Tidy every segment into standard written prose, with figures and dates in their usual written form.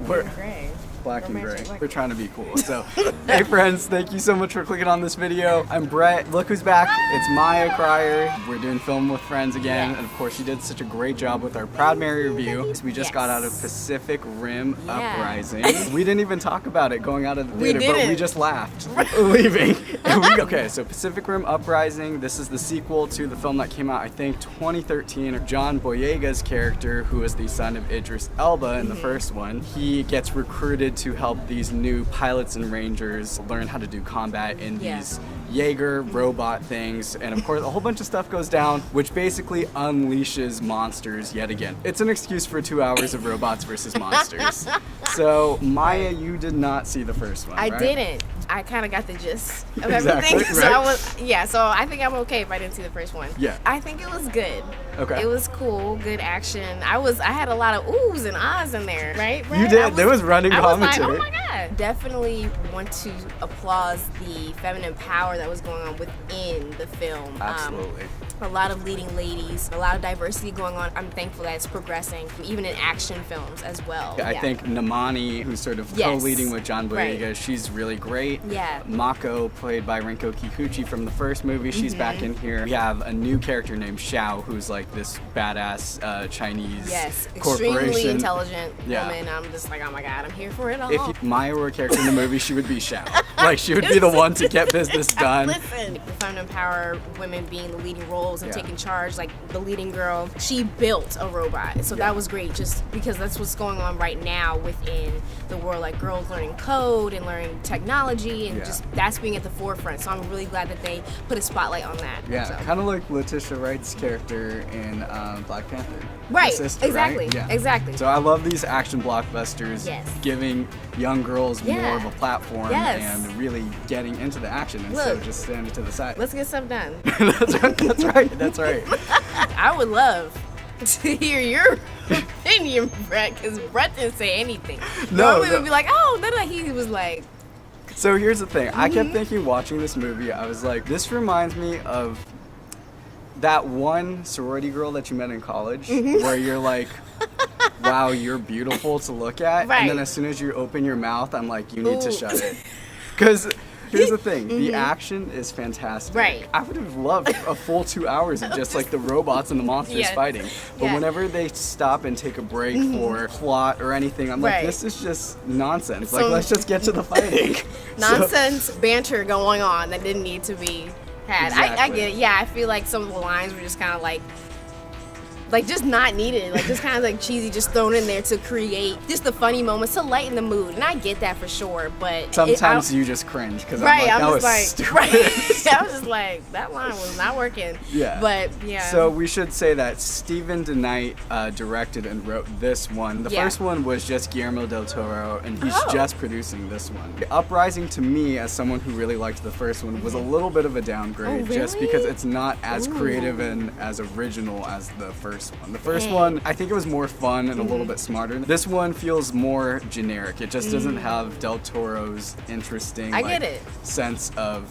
We're gray. Black and gray. We're trying to be cool. So, hey friends, thank you so much for clicking on this video. I'm Brett. Look who's back. It's Maya Cryor. We're doing Film with Friends again. Yes. And of course, she did such a great job with our Proud Mary review. So we just got out of Pacific Rim Uprising. We didn't even talk about it going out of the theater, but we just laughed leaving. Okay, so Pacific Rim Uprising. This is the sequel to the film that came out, I think, 2013. John Boyega's character, who is the son of Idris Elba in the first one, he gets recruited to help these new pilots and rangers learn how to do combat in these Jaeger robot things, and of course a whole bunch of stuff goes down, which basically unleashes monsters yet again. It's an excuse for 2 hours of robots versus monsters. So Maya, you did not see the first one, I right? didn't. I kind of got the gist of Exactly, everything. So right? so I think I'm okay if I didn't see the first one. Yeah. I think it was good. Okay. It was cool, good action. I had a lot of oohs and ahs in there, right? You did. There was running commentary. I was like, oh my God. Definitely want to applaud the feminine power that was going on within the film. Absolutely. A lot of leading ladies, a lot of diversity going on. I'm thankful that it's progressing, even in action films as well. I think Namani, who's sort of co-leading with John Boyega, she's really great. Yeah. Mako, played by Rinko Kikuchi from the first movie, she's back in here. We have a new character named Xiao, who's like this badass Chinese corporation. Extremely intelligent Yeah. woman. I'm just like, oh my God, I'm here for it all. If Maya were a character in the movie, she would be Xiao. Like, she would be the one to get business done. Listen, the feminine power, women being the leading roles and taking charge, like the leading girl, she built a robot. So that was great, just because that's what's going on right now within the world, like girls learning code and learning technology, and just that's being at the forefront. So I'm really glad that they put a spotlight on that. Yeah, so. kind of like Letitia Wright's character in Black Panther. Right, Sister, exactly, right? Yeah. exactly. So I love these action blockbusters, giving young girls more of a platform and really getting into the action instead of just standing to the side. Let's get something done. That's right. I would love to hear your opinion, Brett, because Brett didn't say anything. Normally we'd be like, oh, then he was like. So here's the thing. I kept thinking watching this movie, I was like, this reminds me of that one sorority girl that you met in college where you're like, wow, you're beautiful to look at. And then as soon as you open your mouth, I'm like, you need to shut it. Because here's the thing, the action is fantastic. Right. I would have loved a full 2 hours of just like the robots and the monsters fighting. But whenever they stop and take a break for plot or anything, I'm like, this is just nonsense. Like, let's just get to the fighting. Nonsense banter going on that didn't need to be had. I get it. Yeah, I feel like some of the lines were just kind of like just not needed, like just kind of like cheesy, just thrown in there to create just the funny moments to lighten the mood, and I get that for sure. But sometimes you just cringe because I was just like, that line was not working. Yeah. But So we should say that Stephen DeKnight directed and wrote this one. The first one was just Guillermo del Toro, and he's just producing this one. Uprising, to me, as someone who really liked the first one, was a little bit of a downgrade, just because it's not as creative and as original as the first one. The first one, I think it was more fun and a little bit smarter. This one feels more generic. It just doesn't have Del Toro's interesting sense of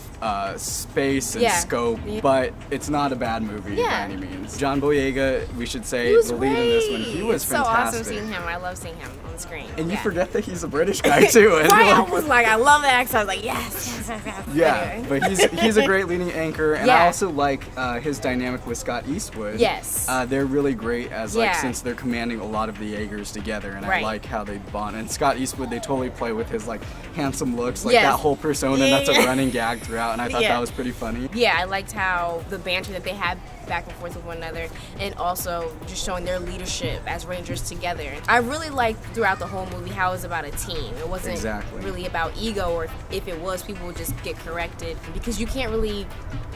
space and scope, but it's not a bad movie by any means. John Boyega, we should say, the lead in this one, he was fantastic. So awesome seeing him. I love seeing him on the screen. And you forget that he's a British guy too. And I was like, I love that accent. I was like, yes. Yeah, anyway. but he's a great leading anchor, and I also like his dynamic with Scott Eastwood. Yes. They're really great as since they're commanding a lot of the Jaegers together, and I like how they bond. And Scott Eastwood, they totally play with his like handsome looks, like that whole persona that's a running gag throughout, and I thought that was pretty funny. Yeah, I liked how the banter that they had back and forth with one another, and also just showing their leadership as Rangers together. I really liked throughout the whole movie how it was about a team. It wasn't really about ego, or if it was, people would just get corrected, because you can't really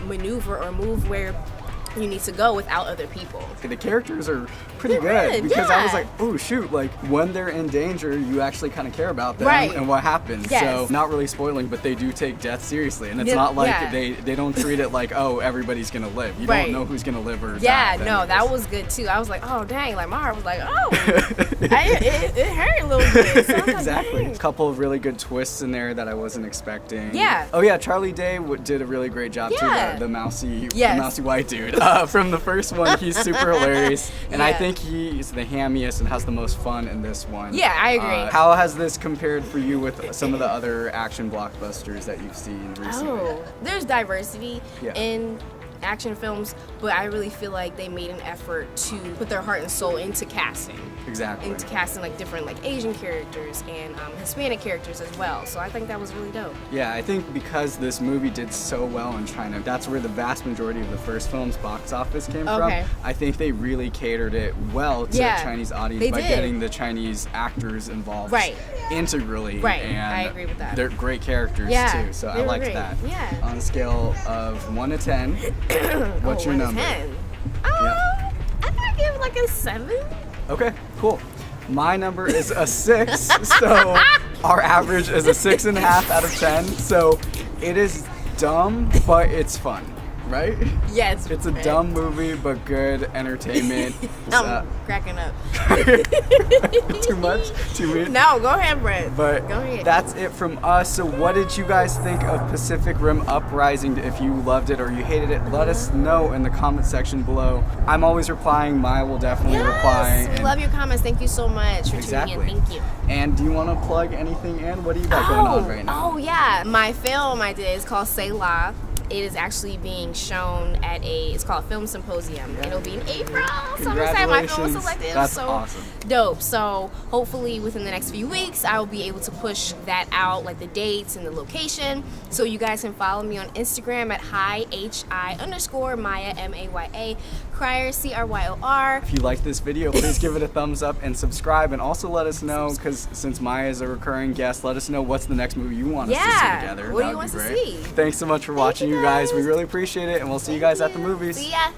maneuver or move where you need to go without other people. The characters are pretty good because I was like, oh shoot, like when they're in danger, you actually kind of care about them and what happens. So not really spoiling, but they do take death seriously, and it's not like they don't treat it like, oh, everybody's gonna live. You don't know who's gonna live or die. No, that was good too. I was like, oh dang, like my heart was like, oh, it hurt a little bit. So exactly. Like, a couple of really good twists in there that I wasn't expecting. Yeah. Oh yeah, Charlie Day did a really great job too. The mousy white dude. From the first one, he's super hilarious, and I Yeah. think he's the hammiest and has the most fun in this one. Yeah, I agree. How has this compared for you with some of the other action blockbusters that you've seen recently? Oh, there's diversity Yeah. in action films, but I really feel like they made an effort to put their heart and soul into casting. Exactly. Into casting like different like Asian characters and Hispanic characters as well. So I think that was really dope. Yeah, I think because this movie did so well in China, that's where the vast majority of the first film's box office came Okay. from. I think they really catered it well to Yeah, the Chinese audience they by did. getting the Chinese actors involved Right. integrally. Right, And I agree with that. They're great characters Yeah, too, so I they were liked great. that. Yeah. On a scale of 1 to 10, what's your 1 to number? 10. Yeah. I might give it like a 7. Okay, cool. My number is a 6, so our average is a 6.5 out of 10. So it is dumb, but it's fun, right? Yes. It's a dumb movie, but good entertainment. I'm cracking up. Too much? Too weird? No, go ahead, Brett. But go ahead. that's it from us. So what did you guys think of Pacific Rim Uprising? If you loved it or you hated it, let us know in the comment section below. I'm always replying. Maya will definitely reply. We love your comments. Thank you so much for Exactly. tuning in. Thank you. And do you want to plug anything in? What do you got going on right now? Oh, yeah. My film I did is called Say La. It is actually being shown at it's called Film Symposium. Yeah. It'll be in April. So I'm excited. My film was Congratulations. selected. That's so awesome. dope. So hopefully within the next few weeks, I will be able to push that out, like the dates and the location. So you guys can follow me on Instagram at hi_Maya, MAYA, Cryor, CRYOR. If you like this video, please give it a thumbs up and subscribe. And also let us know, because since Maya is a recurring guest, let us know what's the next movie you want us to see together. What do That you would want be to great. see? Thanks so much for watching, you guys. We really appreciate it, and we'll see you guys at the movies. See ya.